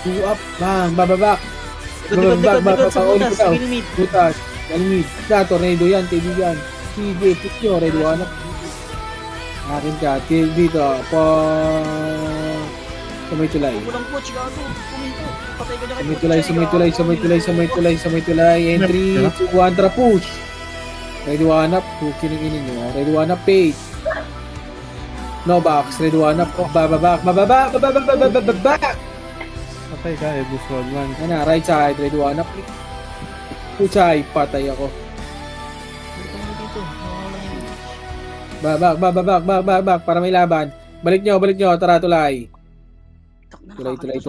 Two up. Bang. Bababak. Likod, sa Ulit butas, ikaw. mid. Butas. Galimid. Na, tornado yan, kaibigan. Sige, push nyo. Ready, one up. Akin ka. Dito. Samay tulay. Walang coach, gago. Kuminto. Patay ka na kay Samay tulay. Entry. 2, 1, tara, push. Ready, one up. Kining-inin nyo. Ready, one up, page. No box. Ready, one up. Bababak. Patay ka, Ebus Rodman. Ano, right side. Ready, one up. Puchay. Patay ako. Babak. Para may laban. Balik nyo. Tara, tulay. Tulay.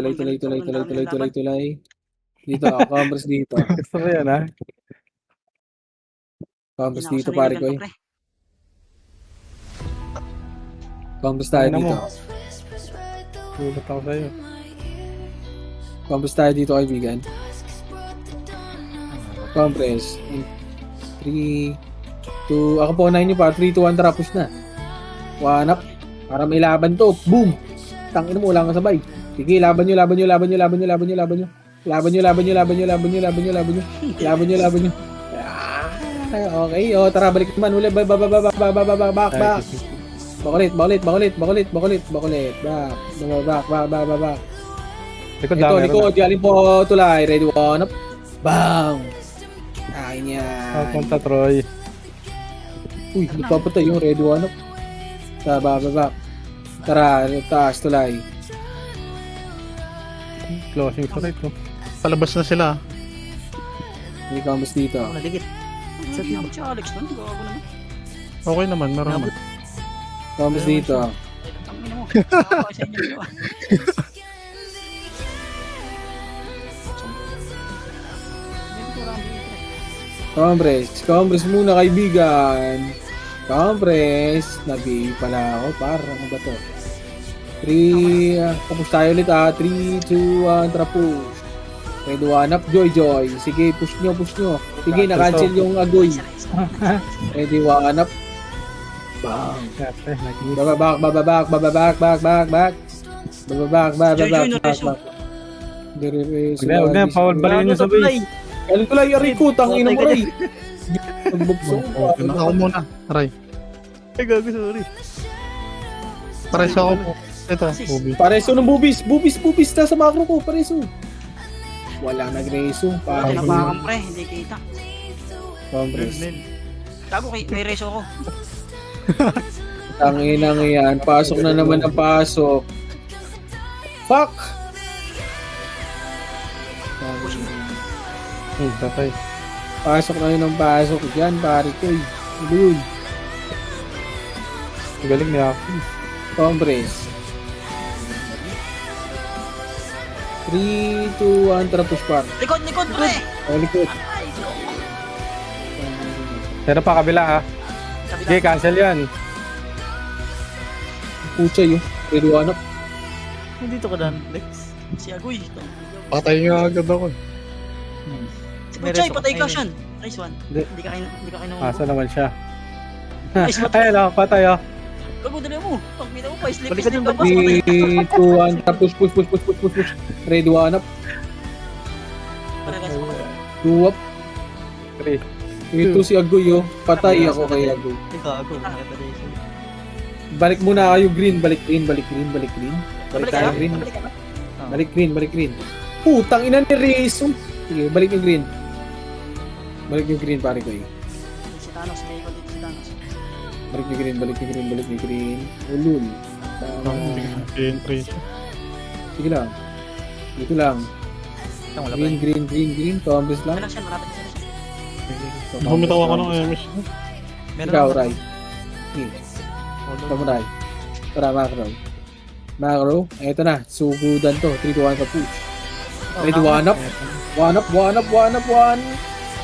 Dito, Converse dito. Gusto mo yan, ha? Converse dito, pare ko. Converse tayo Ano mo? dito. Gulat ako sa'yo. Converse tayo dito, kaibigan. Compress. 3, 2, ako po, 9 nyo pa. 3, 2, 1, tara, push na. One up. Para may laban to. Boom! Tangin mo, wala kang sabay. Sige, laban nyo. Okay, tara, balik naman. Uli, back. Bakulit. Back. Likod lang, meron Likod. Galing po, tulay. Ready, one up. Bang! Ay niya. na. Punta, Troy. Uy, nagpapatay yung ready, one up. Back. Tara, taas, tulay. Closing sa right, no? Palabas na sila. May combos dito. Ako naligit. Sa team. Si Alex man, gago naman. Okay naman, meron naman. Combos dito. Ang ina mo. Ako sa inyo dalawa. Compress muna, kaibigan. Compress. Nag-i pala ako. Parang ano ba to? 3, tapos tayo ulit 3, 2, 1, tara push. Ready, one up, Joy. Sige, push nyo. Sige, na-cancel yung agoy. Ready, one up. Bang. Siyempre, nag-miss. Bababak. Huwag na, power balikin nyo sa base. Galing ko lang yung Rico, tangin mo rin. Nagbukso ko. Ako muna. Aray. Ay, gago, sorry. Pares ako po. Ito, Assist. Bubi. Pareso ng bubis na sa macro ko, pareso. Walang nagreso. Wala Parang tinapakan pre, hindi kita. Congress. Gago, may reso ako. Tanginang yan. Pasok na naman ang pasok. Fuck! Patay. Pasok na yun ang pasok. Diyan, pare ko. Ano yun? Galing niya ako. Congress. 3, 2, 1, tara push par. Likod, pre! Likod. Pero pa kabila, ha? Sige, cancel yan. Pucha yun. Ready, one up. Dito ka dan, Lex. Si Agoy. Patay nga agad ako. Si Puchay, patay ka siyan. Nice one. Hindi. Hindi ka kayo Asa naman siya. Nice one. Ayun, oh, patay, oh. Gago, dali mo. Pag kita mo pa, sleep Balik ka ka dun, pa. 3, 2, 1, tara push. Ready, one up. Two up. 3. Ito si Agoy, oh. Patay ako kay Agoy. Gago. Balik muna kayo, green. Balik green. Balik tayo, green. Balik green. Putang ina ni Rezo. Sige, balik yung green. Pare ko eh. Si Thanos, may ikot dito si Thanos. Balik yung green. Ulul. Entry siya. Sige lang. Dito lang. Wala ba? Green. Tombes lang. Wala siya, marapit na siya. Bumitaw ako ng MS. Ikaw, Rai. Ikaw mo, Rai. Tara, Macro. Eto na. Sugudan to. 3, 2, 1 ka push. Ready, one up.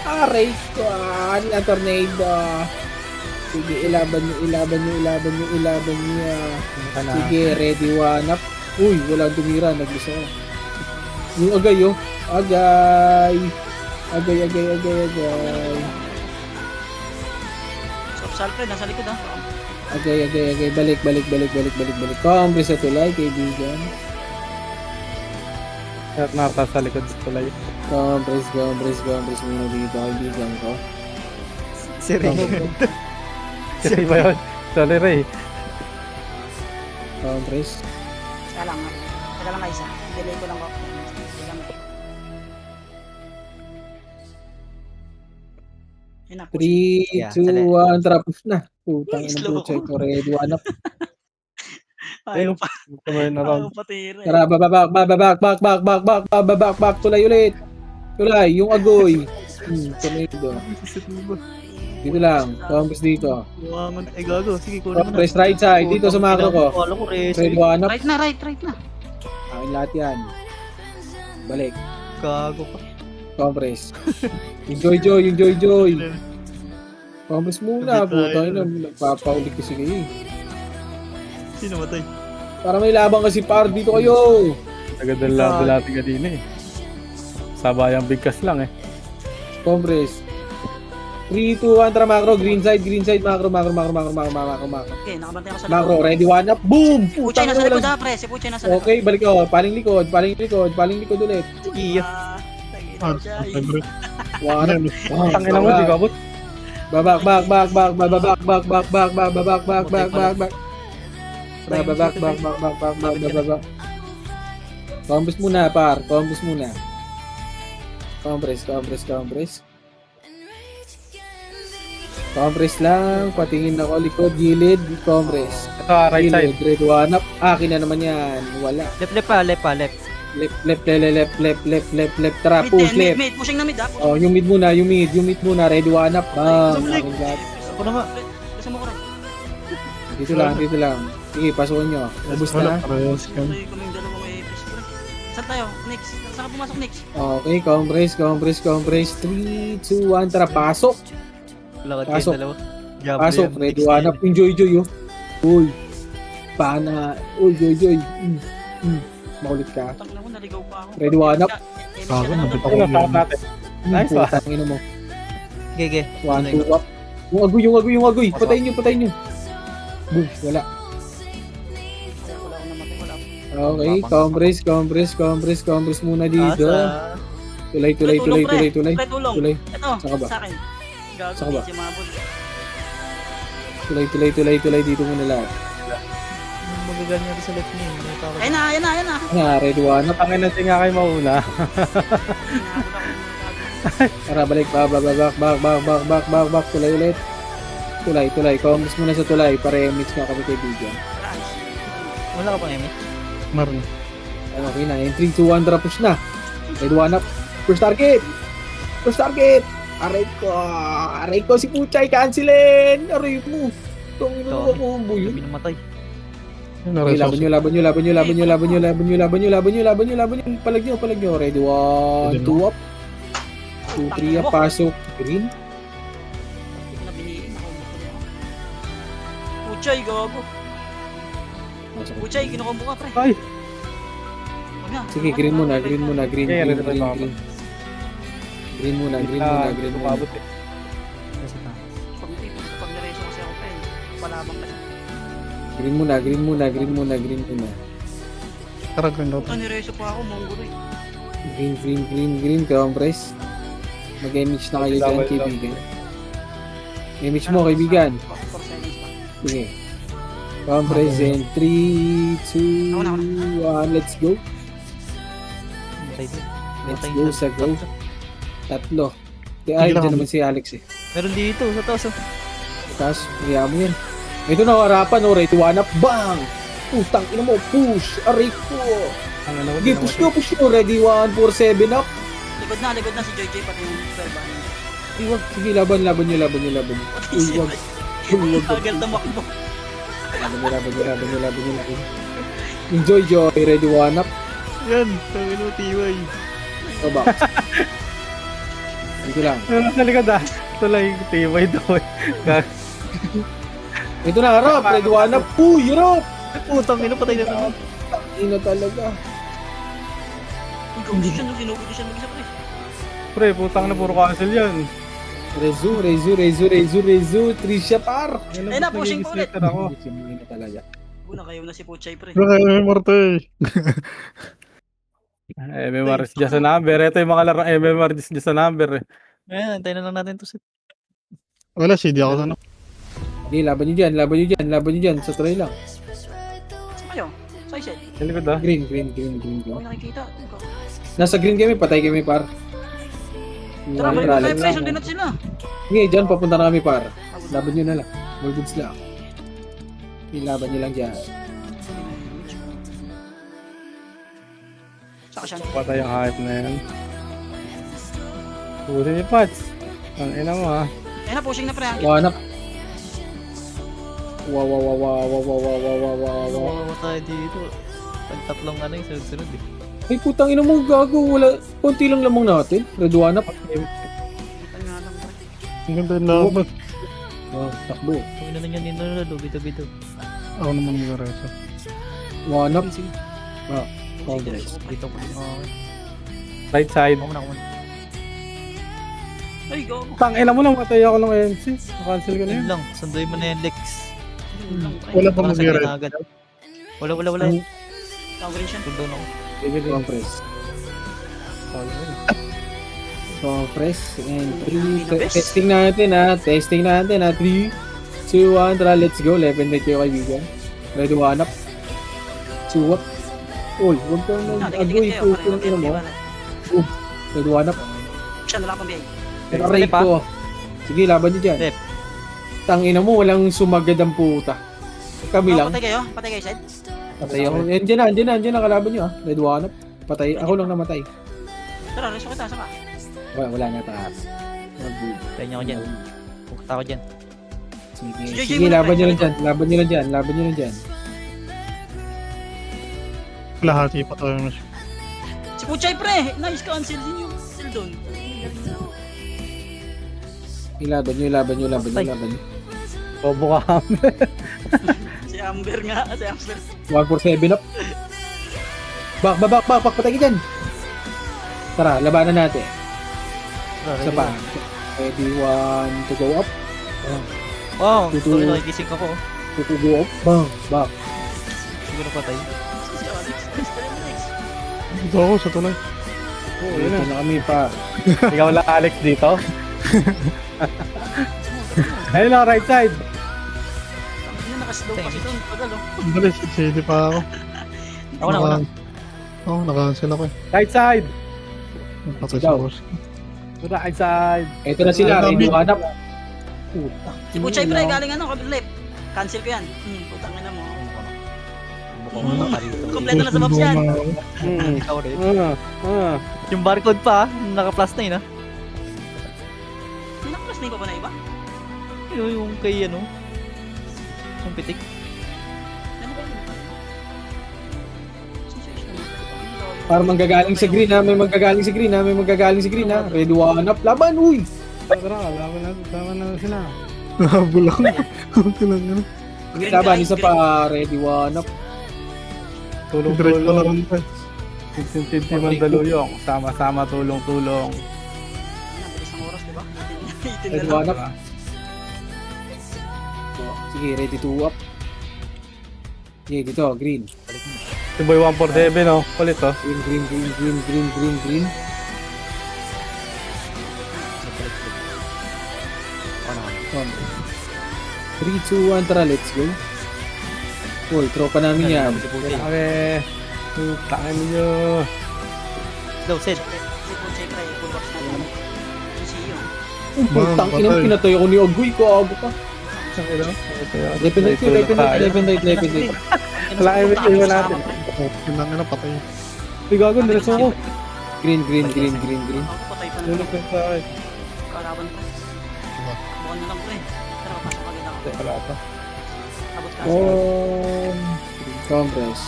Aray. Ang tornado. Sige, ilaban nyo. Sige, ready, one up. Uy, walang tumira. Naglisa ko. Yung agay, oh. Agay. Salpre, nasa likod ha. Agay. Balik. Compress sa tulay, kaibigan. Nata sa likod pala yun. Compress muna dito, kaibigan ko. Si Ray. Kasi ba yun? Sorry, Ray. Compress. Teka lang, ha. Teka lang isa. Delay ko lang ako. Teka lang. Yun na, push. 3, Yeah, 2, sali. 1, tara, push na. Putang ina Slow po, check ko, ready, one up. Ayaw pa. Tumayin na round. Ayaw pa tira. Tara, back, tulay ulit. Tulay, yung agoy. Tornado. Dito lang, compress dito. Buwangan. Ay gago. Sige, kunin mo na. Compress right side, dito sa macro ko. Wala ko rin. Ready, one up. Right na. Akin lahat yan. Balik. Gago pa. Compress. Yung joy. Compress muna, puta ina, nagpapaulit kasi kayo eh. Sino matay? Para may labang kasi par dito kayo. Agad ang labi natin kanina eh. Sabayang bigkas lang eh. Compress. 3, 2, 1, tara macro, green side, macro. Okay, nakabantay ako sa Macro, ready, one up, boom! Si Puchay nasa Putang likod ina, ha, pre. Si Puchay nasa likod. okay, balik ako, paling likod ulit. Iya. Agree. One up. Tangin na mo, di ka abot. Babak. Compress muna, par. Compress muna. Compress. Compress lang. Patingin ako likod, gilid, compress. Ito, right side. Gilid, red one up. Akin na naman yan. Wala. Left. Left. Tara, push left. Mid. Pushing na mid ha. Oh, yung mid muna. Ready one up. Bang. Akin lahat. Ako na nga. Kasi mo ko rin. Dito lang. Sige, pasukin nyo. Ubus Wala, na. parehas ka. Tuloy kaming dalawa may face pre. Saan tayo? Next. Saan ka pumasok next? Okay, compress. 3, 2, 1, tara, pasok. Lakad Pasok. kayo dalawa. Pasok, ready one up. Enjoy, oh. Uy. Pana. Uy, joy. Makulit ka. Tangina mo, naligaw pa ako. Ready one up. Bago, nabit ako Ano, yun. sakot natin. Nice ba? Putang ina mo. Gege. 1, 2 up. Yung agoy. Patayin nyo. Boom, wala. Wala ako namatay. Wala ako. Okay, compress muna dito. Tulay. Pre, tulong. Tulay. Ito, Saan ka ba? sa akin. Gago, Saan ka ba? si Mabul. Tulay dito muna lahat. Magaganyan rin sa left niya. Ayun na. Ready one up. Tangin na siya nga kayo mauna. Tara, balik. Back. Tulay ulit. Tulay. Compress muna sa tulay. Para mix nga kami kaibigan. Wala ka pang emi? Meron. Okay na. 3, 2, 1, tara, push na. Ready one up. First target. Aray ko si Puchay. Cancelin. Aray mo. Tungin mo ako. Buyo. Sabi namatay. Okay, laban nyo. Palag nyo. Ready, 1, 2 up. 2, 3 up. Pasok. Green. Hindi ko na biniin. Puchay, gago. Pasok. Puchay, kinukombo ka, pre. Ay! Huwag na. Sige, green muna. Green Okay, ready na ako. muna. Umabot eh. Pag nireso kasi ako, pre. Palabang kasi. Green muna. Karag lang daw. Puta, nireso pa ako, mongol eh. Green. Compress. Mag-image na kayo dyan, kaibigan. Image mo, kaibigan. 4 seconds pa. Sige. Compress in 3, 2, 1. Let's go. Let's go sa go. Tatlo. Ay, dyan naman si Alex eh. Meron dito, sa taas. Tapos, kaya mo yan. Ito na, harapan, oh, ready, one up, bang! Putang ina mo, push! Aray ko! Ang ano ko, Sige, push nyo, ready, 1, 4, 7 up! Likod na si JJ pati yung 12 ba. Ay, wag. Sige, laban nyo. Uy, wag. Tagal tumakbo. Laban nyo. Enjoy, ready, one up. Yan, tawin mo, TY. O, box. Dito lang. Ano sa likod ah? Tulay, tibay daw eh. Ito na, harap, ready, one up. Uy, harap! Putang ina, patay na naman. Ino talaga. Ikaw, siya nung sinugod siya mag-isa, pre. Pre, putang na puro cancel yan. Rezu, Trisha par. Ayun na, pushing po ulit. Ako. Ino talaga. Una kayo na si Puchay, pre. Wala kayo, Marte. MMR dyan sa number. Ito yung mga laro MMR dyan sa number eh. Ayan, antayin na lang natin to set. Wala, CD ako na. Sige, laban nyo dyan, laban nyo dyan, laban nyo dyan. Sa try lang. Saan kayo? Sa iset. Sa likod ah. Green, green, green, green, green. Hindi nakikita. Nasa green kami, patay kami par. Tara, One may rally. pre, sundin natin sila. Sige, dyan papunta na kami par. Laban nyo na lang. All goods lang. Ilaban nyo lang dyan. Saka siya. Patay yung hype na yan. Puri ni Pats. Ang ina mo ah. Ayun na, pushing na pre. Wanap. Wow, wow, wow, wow, wow, wow, wow, wow, wow, wow. Wawa tayo dito. Pagtatlong ano yung sunod-sunod eh. Ay, putang ina mo, gago. Wala. Konti lang lamang natin. Red Wanap. Kita nga lang pre. Ang ganda yung laban. Oh, takbo. Kung ina na yan, ninulalo, bito-bito. Ako naman mag-reso. Wanap. Sige, Ah, Sige, Congress. diretso ko, pre. dito ko. Okay. Right side. Ako muna, ako muna. Ay, go. Tang ina mo lang, patay ako ng MC. Cancel ko na Yun yun. lang, sunduin mo na yan, Lex. Yun lang, pre. Wala pa Parang sa mag-reso. agad. Wala. Tawag rin siya. Sundown ako. Sige din. Compress. Compress. And 3. Testing natin ha. Testing natin ha. 3, 2, 1. Tara, let's go. 11 na kayo kaibigan. Ready one up. Suwap. Uy, huwag kang mag-agoy. Dikit-dikit kayo. Ito yung ino mo. Ready one up. Siya na lang pambiyay. Aray Step, ah. ko. Sige, laban nyo dyan. Step. Tangina mo, walang sumagad ang puta. Kami lang. Patay kayo? Patay kayo, Sed? Patay ako. Andiyan na, kalaban nyo ah. Ready one up. Patay. Ako lang namatay. Tara, reso kita. Saka. Wala na taas. Kaya niya ako dyan. Pupunta ako dyan. Sige, Si JJ sige, muna, laban pre. nyo lang dyan. Laban nyo lang dyan. Laban nyo lang dyan. Lahati pa tayo na siya. Si Puchay, pre! Nice cancel din yung cancel doon. Ilaban nyo, laban nyo, laban nyo, laban nyo. Bobo ka. Si Amber nga. Si Amber. 147 up. Back, patay ka dyan. Tara, labanan natin. Isa pa. Ready, 1 to go up. Wow, Tutu- sorry, nakigising ako. 2 to go up. Bang, back. Siguro patay. Si Alex. Alex. Dito ako sa tulay. Ito na kami pa. Ikaw lang Alex dito. Ayun lang, right side. Ano, nakaslow kasi doon. Tagal, oh. Ang dali, CD pa ako. Ako na. Oo, naka-cancel ako eh. Right side. Patay Daw. sa boss. Right side. Ito na sila, ready, 1 up. Puta. Si Puchay, pre. Galing ano, left. Cancel ko yan. Putang ina mo. Kompleto na sa maps yan. Ikaw rin. Ah. Yung barcode pa, naka-plus na yun ah. May nakakas na iba ba na iba? Yung kay ano, yung pitik. Ano ba yun? Para manggagaling sa green ha, may manggagaling sa green ha, may manggagaling sa green ha. Ready, 1 up. Laban, uy! Tara, laban na sila. Nahabol ako. Okay lang yun. Green Laban, guys, isa green. pa. Ready, 1 up. Diretso na Tulong-tulong. lang tayo. Tintin Mandaluyong. Sama-sama tulong-tulong. Nabilis ng oras, di ba? Itin Ready, na lang. 1 up. Sige, ready, 2 up. Sige, dito, green. Si Boy 147 oh. Kulit oh. Green. Come. 3, 2, 1, tara, let's go. Uy, tropa namin yan. Kami. Takan ninyo. Daw, Sed. Si Puchay, pre. Full box natin. Si yun. Ang putang Bang, ina, patay. pinatay ako ni Agoy ko, ago pa. Dependent. Wala kayo iwan natin. Kinang na patay. Uy, gago, nireso ko. Green. Ako patay pa Tulog naman. ka sa akin. Kalaban pa. Bukan na lang, pre. Tara, papasok ka kita. Wala pa. Abot ka. Compress.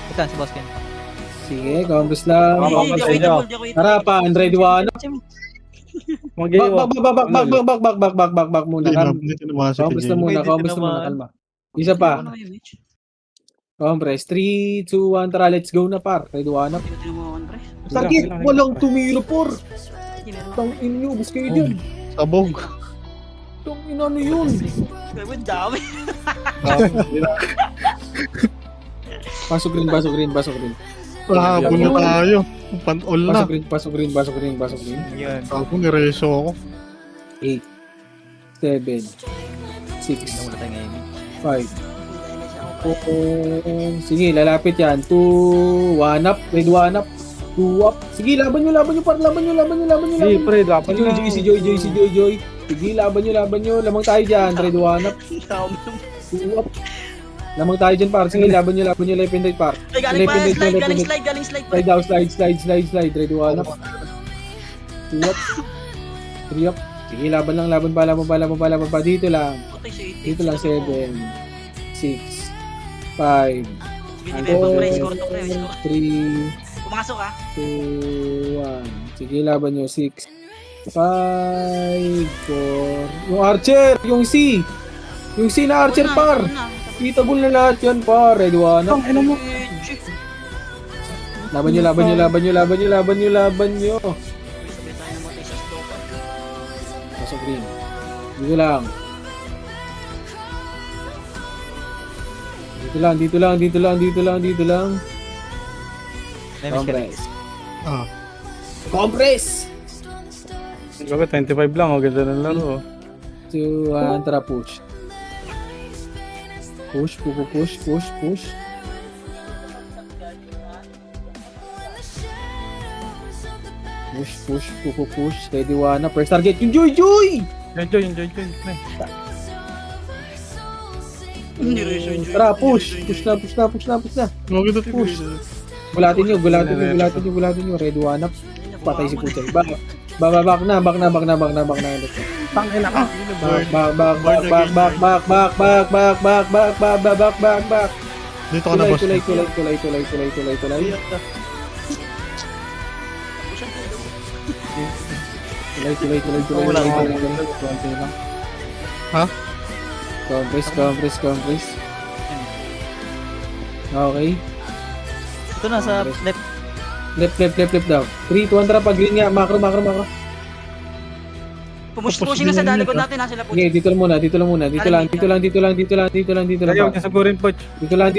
Ito, si Boss Ken. Sige, compress lang. Hindi ako Papasok ito, nyo. hindi ako ito. Tara pa, Android 1. Mag-iwa. Back muna. Hindi tinamasa Compress na kay Jay. muna, Pwede compress na muna, naman. kalma. Isa pa. Compress. 3, 2, 1, tara, let's go na par. Ready, 1 up. Hindi mo pre. Sakit, walang tumira por. Hindi meron. Tang inyo, bus kayo dyan. Sabog. Tang ina ano yun. Gawin dami. Pasok rin. Nahabol na tayo. Pan-all na. Pasok green. Yan. Ako, nireso ako. 8, 7, 6, Wala tayo ngayon. 5, 4, sige, lalapit yan. 2, 1 up, red 1 up, 2 up. Sige, laban nyo, par, laban nyo. Hey, pre, dapat lang. Si Joy. Sige, laban nyo. Lamang tayo dyan, red 1 up, 2 up. Lamang tayo dyan, par. Sige, laban nyo, left and right, par. Ay, galing pa, Left and right, galing left and right. slide. Slide down, slide, red 1 up, 2 up, 3 up. Sige, laban pa. Dito lang. Patay si 80. Dito lang 7, 6, 5, Binibemba, pre. Score to, pre. 3, Pumasok ah. 2, 1. Sige, laban nyo. 6, 5, 4. Yung Archer! Yung C! Yung C na Archer, par! Kitable na lahat yan, par. Red 1 up. Laban nyo. Sabay tayo namatay sa stopa. Pasok green. Dito lang. Compress. Ah. Compress! Bago, 25 lang. O, ganda ng laro. 2, 1, tara push. Push. Push. Ready, 1 up. First target. Yung Joy! Enjoy. Pre. Hindi rin siya enjoy. Tara, push na. Maganda tayo. Push. Gulatin nyo. Ready, 1 up. Patay si Puchay. Back na. Tangin na ka. Back. Dito ka na, boss. Tulay. Ha? Compress. Okay. Ito na sa left. Left daw. 3, 2, 1, tara pag green nga. Macro. Pushing na sa dalikod natin ha sila po. Okay, dito lang muna. Dito lang. Ayaw niya sagurin, Poch. Dito lang.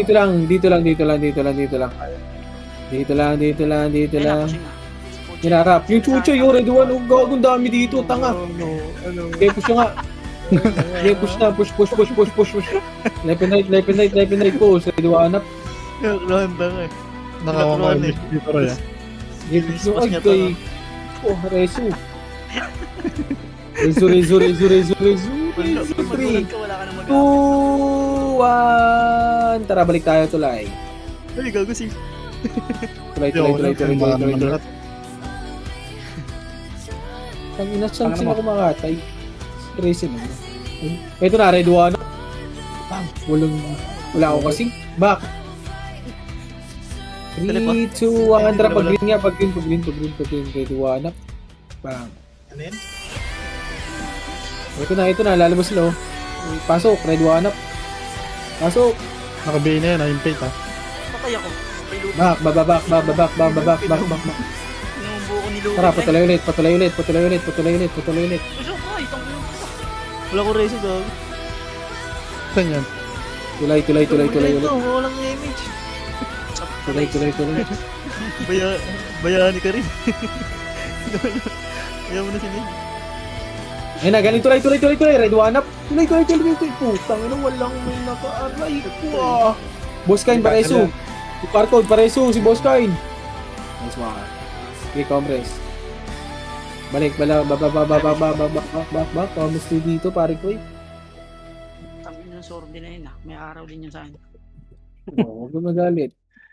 Hinarap. Yung chucho, yung red one. Ang gagong dami dito. Tanga. Okay, push nga. Okay, push na. Push. Left and right. Push. Red one up. Nakakuha ka dito rin. Okay, push yung ay kay... Oh, Rezu. Rezu. 3, 2, 1. Tara, balik tayo tulay. Ay, gago si. Tulay. Ang inasang sila kumakatay. Rezu na. Ito na, red one. Wala ako kasi. Back. 3, 2, 1. Tara, pag green nga. Pag green. Red one up. Bang. Ano yan? Ito na. Lalabas sila oh. Pasok. Red one up. Pasok. Nakabay na yan, na-impate ha. Patay ako. Back. Inumbo ko ni Luke. Tara, patuloy ulit. Wala ko reso dog. Saan yan? Tulay ulit. Walang damage. Tulay. Bayani ka rin. Ayaw mo na sinig. Ayun na, galing tulay. Red one up. Tulay. Putang ina, walang may naka-aray ko ah. Boss Kain, Pareso. Parkour, Pareso, si Boss Kain. Nice one. Okay, compress. Balik, back. Almost dito, pare ko eh. Tangin ng sorb din na yun ah. May araw din yun sa akin. Oo, huwag magalit.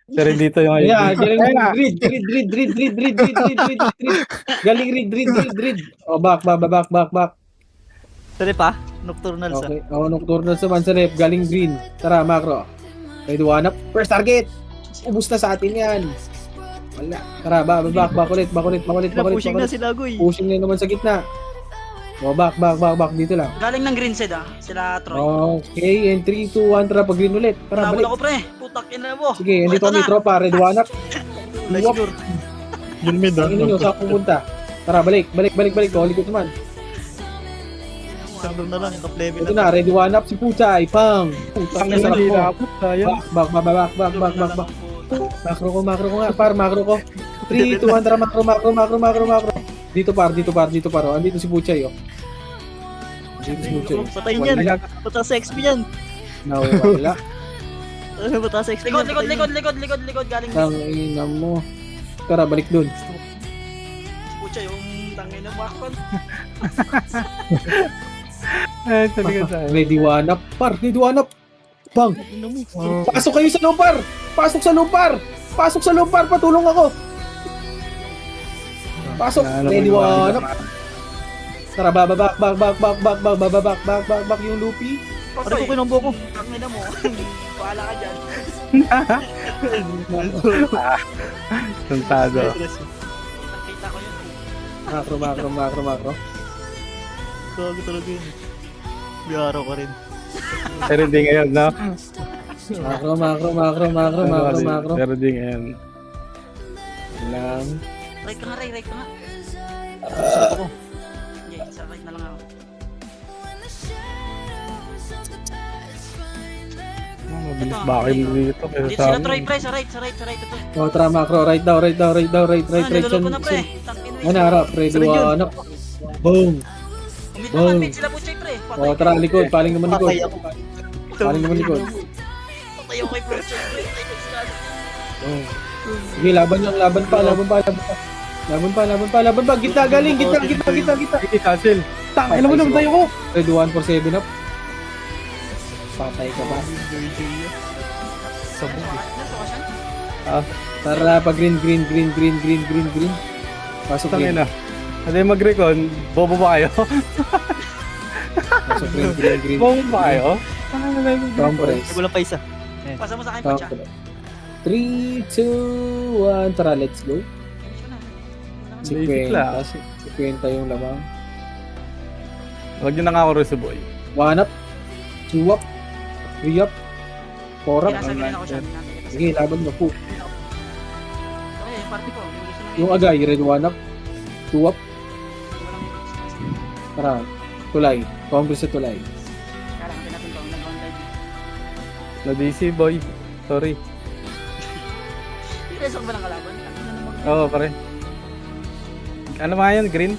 Pero dito yung Yeah, galing grid. Galing grid. Oh, back. Tari pa? Nocturnal sa. Okay, nocturnal naman sa left. Galing green. Tara, macro. Ready, one up. First target. Ubus na sa atin yan. Wala. Tara, back ulit. Pushing na sila Goy. Pushing na naman sa gitna. Oh, back. Dito lang. Galing ng green side ah. Sila Troy. Okay, and 3, 2, 1. Tara, pag green ulit. Tara, Wala balik. ko pre. Putak ina mo. Sige, hindi kami tropa. Ready, one up. Let's go. Yun mid ha. Ang inyo, saan pumunta? Tara, balik. Likod naman. Sandro na lang. Top level Ito na, ready, one up. Si Puchay. Pang. Putang Ang na sarap hindi ko. nakapot. Sayang. Back. Macro ko nga, par. Macro ko. 3, 2, 1, tara, macro. Dito par. Oh. Andito si Puchay, oh. Andito si Puchay. Patayin yan. Pataas sa XP yan. Nawala. Pataas sa XP yan. Likod. Galing Ang ina mo. Tara, balik dun. Pucha yung tangin ng makon. Sa likod tayo. Ready one up, par. Bang. Pasok kayo sa loob, par. Pasok sa loob, par. Patulong ako. Pasok. Ready one up. Tara, babak yung Luffy. Pare ko kinombo ko. Tangin mo. Paala ka dyan. Santado. Nakita ko yun. Macro. Gago talaga yun. Biyaro ko rin. Pero di ngayon, no? Macro. Pero di ngayon. Lang. Right ka nga. Ako. Okay, isa right na lang ako. Mabilis ba kayo dito? Kaya Dito sa sila amin. Troy, pre. Sa right. Ito. Oh, tara, macro. Right daw. Niloloko na, pre. Tangin mo. Ano, harap. Ready one up. Boom. Umit Boom. naman, mid. Sila Puchay, pre. Oh, tara, likod. Paling naman likod. Patay ako. Patay ako kay Puchay, pre. Patay ko sila. Oh. Sige, laban pa. Gitna galing. Gitna. Sige, Cecil. Tangin mo naman tayo ko. Ready 1 for 7 up. Patay ka ba? Sabog eh. Tara, pa green. Pasok Tangin green. na. Hindi mag-recon, bobo ba kayo? Pasok green. Bobo ba kayo? Compress. Walang pa isa. Pasa mo sa akin, Pucha. 3, 2, 1. Tara, let's go. Basic lang. 50 yung lamang. Huwag nyo na nga ako rin sa boy. 1 up. 2 up. 3 up. 4 up. Kinasagilin ako siya. Sige, laban mo po. Okay, yung party ko. Yung gusto na Yung agay, red 1 up. 2 up. Tara, tulay. Compress sa tulay. Kailangan natin ito. Nag-online. Na DC boy. Sorry. Resok ba ng kalaban? Oo, pare. Ano mga yun? Green?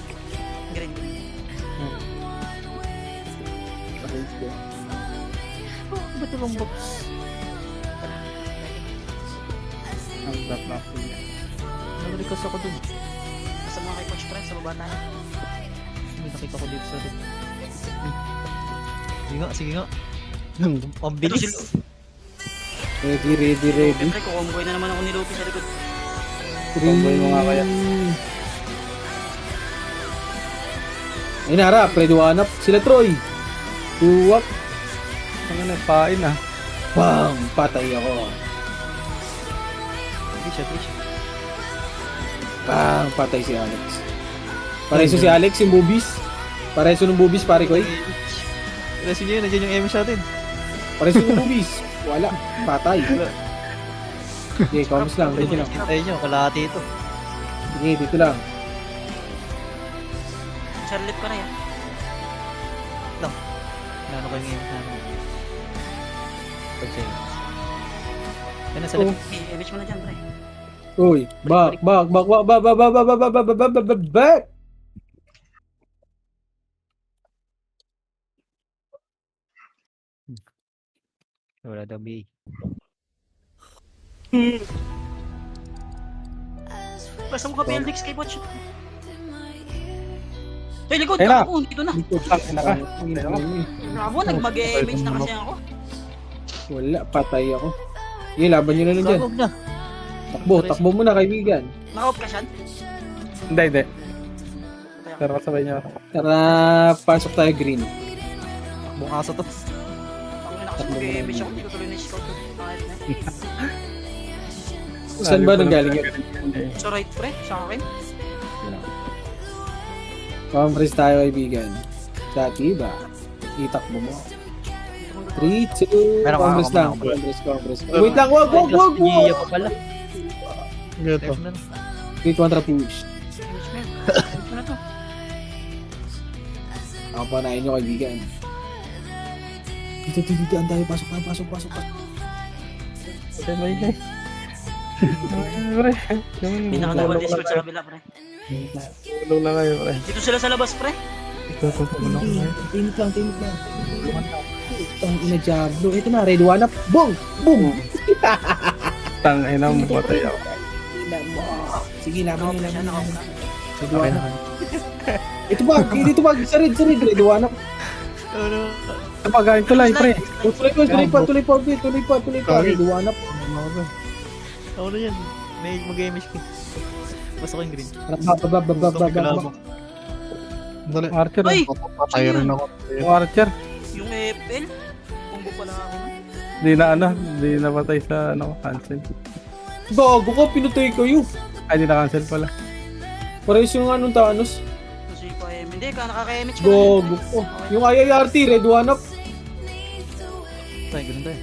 Green. Ba't yung box? Ang dap na. Nagalikas ako dun. Basta mga kay Coach Pre, sa baba tayo. May nakita ko dito sa rin. Sige nga. Ang bilis. Ready. Siyempre, kukomboy na naman ako ni Luffy sa likod. Comboy mo nga kaya. Ayun na, harap. Ready 1 up. Sila Troy. 2 up. Ano na, pain ah. Bam! Patay ako. Trisha. Bam! Patay si Alex. Pareso si Alex, yung boobies. Pareso ng boobies, pare ko eh. Kasi nyo yun, nandiyan yung MS natin. Pareso ng boobies. Wala. Patay. Okay, comments lang. Dito lang. Ayun nyo, kalahati ito. Sige, dito lang. Charlotte ka na yan. Ano ko yung MS natin? Okay. Yan nasa Oh. likod. Image mo na dyan, pre. Uy, back. Wala daw B. Basta mo ka PLDX kay Coach. Hey, likod! Ayun na. Ako, dito na. Tangin na ka. Bravo, nag-mag-image na kasi ako. Wala, patay ako. Sige, laban nyo na lang dyan. Sabog na. Takbo muna kaibigan. Naka-off ka siyan? Hindi. Pero kasabay niya ako. Tara, pasok tayo green. Buong aso to. Ang ina kasi mag-image ako, hindi ko tuloy na-scout to. Saan ba nanggaling yun? Sa right, pre, sa akin. Compress tayo kaibigan. Dati ba? Itakbo mo. 3, 2, Meron ka, compress lang. ako muna. Compress. Wait lang, wag! Iya pa pala. Ganito. Left na. 3, 2, 1, tara push. Image mo yan. Image mo na to. Ako pa na inyo kaibigan. Dito, ang tayo. Pasok. Kasi may Pre. Pinaka-double discord sa kabila, pre. Tulong na kayo, pre. Dito sila sa labas, pre. Tulong na kayo. Tinit lang. Ang ina Diablo. Ito na, red one up. Boom! Boom! Tangina mo, patay ako. Ina mo. Sige, laban niyo, laban niyo. Red Okay one na. up. Ito ba? Sa red, red one up. Kapagain tulay, pre. Tuloy pa. Red one up. Ako na yan. May mag-MH ko. Basta ko yung green. Bababababababab. Dali. Archer. Ay! Patay rin ako. Yung Archer. Yung FL. Combo pala ako. Di na patay sa cancel. Gago ka, pinutay kayo. Ay, di na cancel pala. Parehas yung anong Thanos. Kasi pa hindi ka nakaka-MH ka. Gago ko. Yung IIRT, red one up. Tayo, ganun tayo.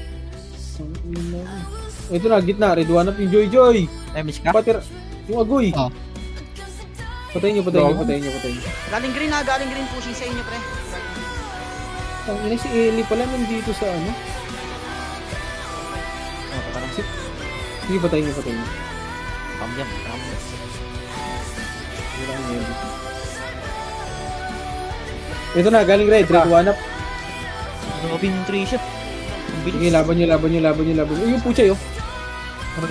Ito na, gitna, red one up yung Joy. MH ka? Patir, yung agoy. Ah. Patayin nyo. Galing green pushing sa inyo, pre. Ang ina si Ellie pala nandito sa ano. Oh, patarang. Sige, patayin nyo. Pam yan. Wala ang Ellie. Ito na, galing red one up. Ano open yung 3 shot? Ang bilis. Sige, laban nyo. Uy, yung pucha yun. Uy,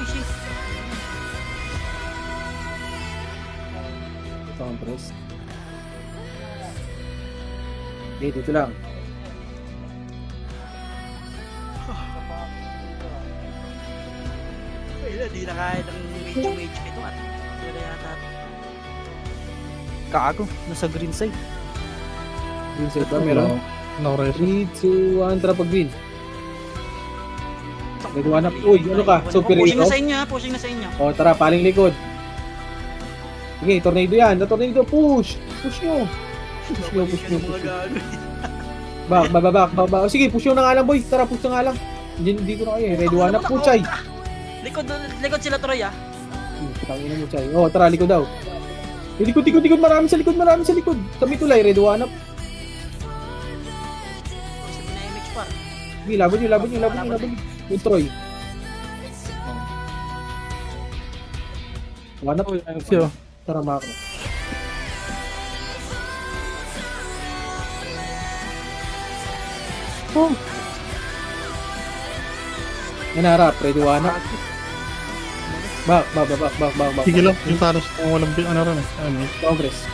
shit. Ito ang press. Okay, dito lang. Wala, di na kaya ng mage ito at wala yata. Kago. Nasa green side. Green side ba? Meron? No rest. 3, 2, 1, tara pag green. Red one up. Uy, ano ka? Super Pushing na hero? sa inyo, ha? Pushing na sa inyo. O, tara, paling likod. Sige, tornado yan. Tornado, push. Push nyo. Push nyo. Back. O, sige, push nyo na nga lang, boy. Tara, push na nga lang. Dito na kayo. Red one up, push ay. Likod sila, Troy, ha? Tangina mo, Chay. O, tara, likod daw. Likod. Marami sa likod. Kami tulay, red one up. Sabi na MH par. Sige, laban nyo. Yung Troy. One up. Ayun siya. Tara, Mako. Oh. Yan harap, ready one up. Back. Sige lang. Yung Thanos kung walang ano rin. Congress.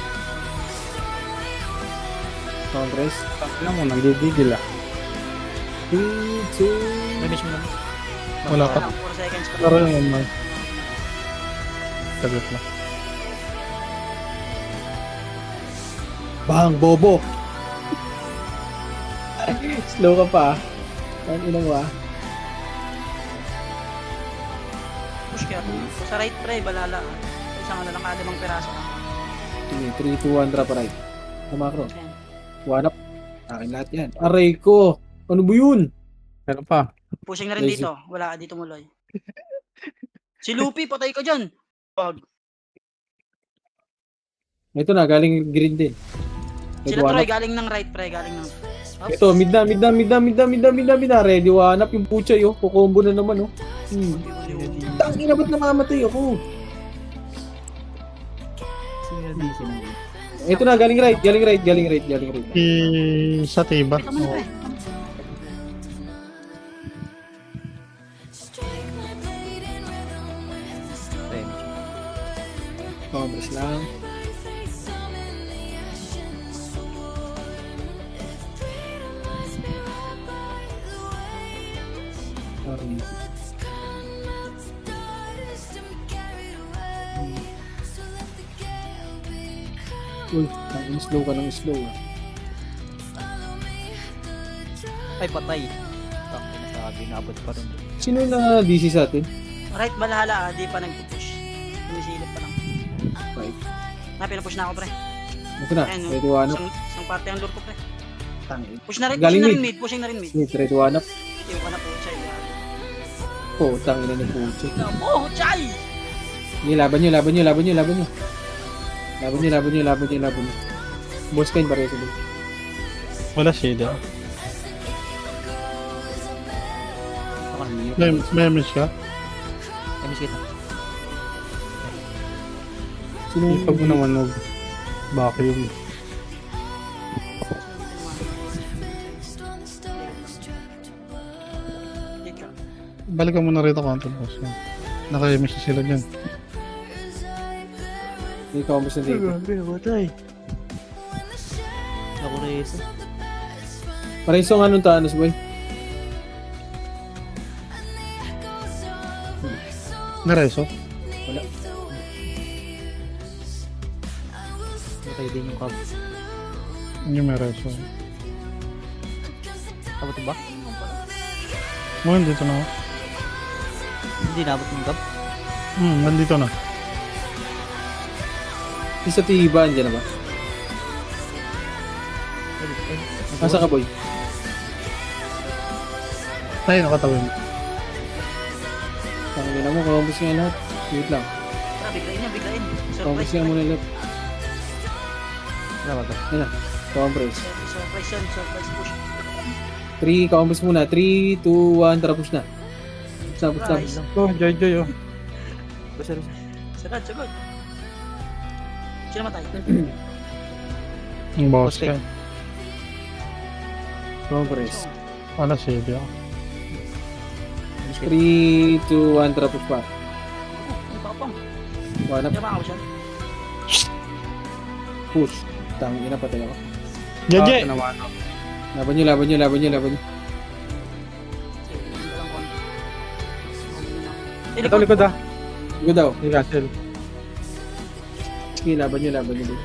Tangina mo, nanggigigil ah. 3, 2, MH mo naman. Wala pa. 4 seconds pa. Pero yung man. Sagot na. bang, bobo. Slow ka pa. Ang ina mo ah. Push kaya. Sa right, pre, balala, ha? Isang ano lang kada mang peraso. Sige, 3, 2, 1, drop right. Tama ko. Ayan. One up. Akin lahat yan. Aray ko. Ano ba yun? Meron pa. Pushing na rin dito. Wala ka dito, Muloy. Si Luffy, patay ka dyan. Pag. Ito na, galing green din. Sila One Troy, up. galing ng right, pre, galing ng... Ito, mid na. Ready one up yung pucha yo. Kukombo na naman oh. Tangina, ba't namamatay ako? Ito na, galing right. Sa tiba. Ito mo na, pre. Congress lang. Sorry. Uy, ang slow ka ng slow ah. Ay, patay. Takot na sabi, naabot pa rin. Sino yung na-DC sa atin? Right, balahala, di pa nag-push. Tumisilip pa lang. Right. Pinapush na ako, pre. Ito na, Ayan, ready one up. Isang parte ang lure ko, pre. Tangin. Push na rin, Galing pushing na rin mid. Smith, ready one up. Yung ka na po, Chay. Oh, tangin na ni pucha. Oh, Chay! Sige, laban nyo. Boss kain pareho sila. Wala shield ah. May message ka? Kamiss kita. Sino Ipag mo naman mag vacuum. Dito. Balikan mo na rito konti boss. Nakayamiss na sila dyan. Hindi ka umus na dito. Namatay. Ako reso. Pareso nga nung Thanos, boy. Nareso? Matay din yung cub. Hindi may reso. Abot ba? Mo, dito na ako. Hindi nabot yung cub. Nandito na. Isa tiba, andyan na ba? Nasa ka, boy? Tayo nakatawin. Tangin mo, kaumpis nga lahat. Wait lang. Tara, biglain niya, biglain. Kaumpis Surprise. nga muna lahat. Wala ba? Yan na. Kaumpis. Surprise yan, surprise push. 3, kaumpis muna. 3, 2, 1, tara push na. Push na, push na. Surprise. Oh, Joy oh. Basta. Sagad, sagad. Sino matay? Ang boss Okay. ka. Kaumpis. Wala shade ako. Kamiss kita. 3, 2, 1, tara push pa. Ang papang. One up, Hindi ba ako siya? push. Tangin na, patay ako. Jeje! Laban nyo, laban nyo, laban nyo, laban nyo. Ito likod ah. Go daw. Si Castle. Sige, laban nyo, laban nyo. Boy.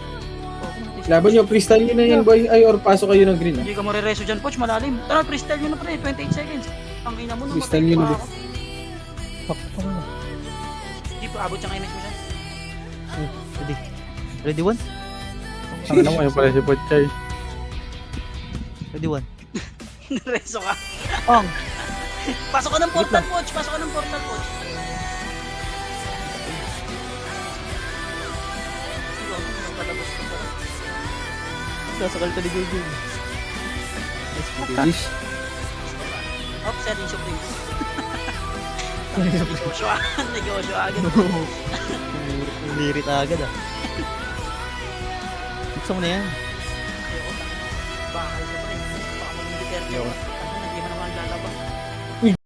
Laban nyo, freestyle nyo na yan, boy. Ay, or pasok kayo ng green, ha? Hindi ka marireso dyan, Poch, malalim. Tara, freestyle nyo na pre, 28 seconds. Ang ina mo, Freestyle nyo na, pa boy. ako. Hindi pa abot siyang image mo siya. Ready. Ready one? Ang ano mo yung pala si Potchay. Ready one. Reso ka. Pang! Pasok ka ng portal, Poch. Pasok ka ng portal, Poch. Sige, ako, palabas ko pa. Sasakal ka ni Jojo. Finish. Hop, setting supreme. Negosyo negosyo agad. Lirit agad ah. Buksan mo na yan. Bahay sa pre. Baka mag-deter.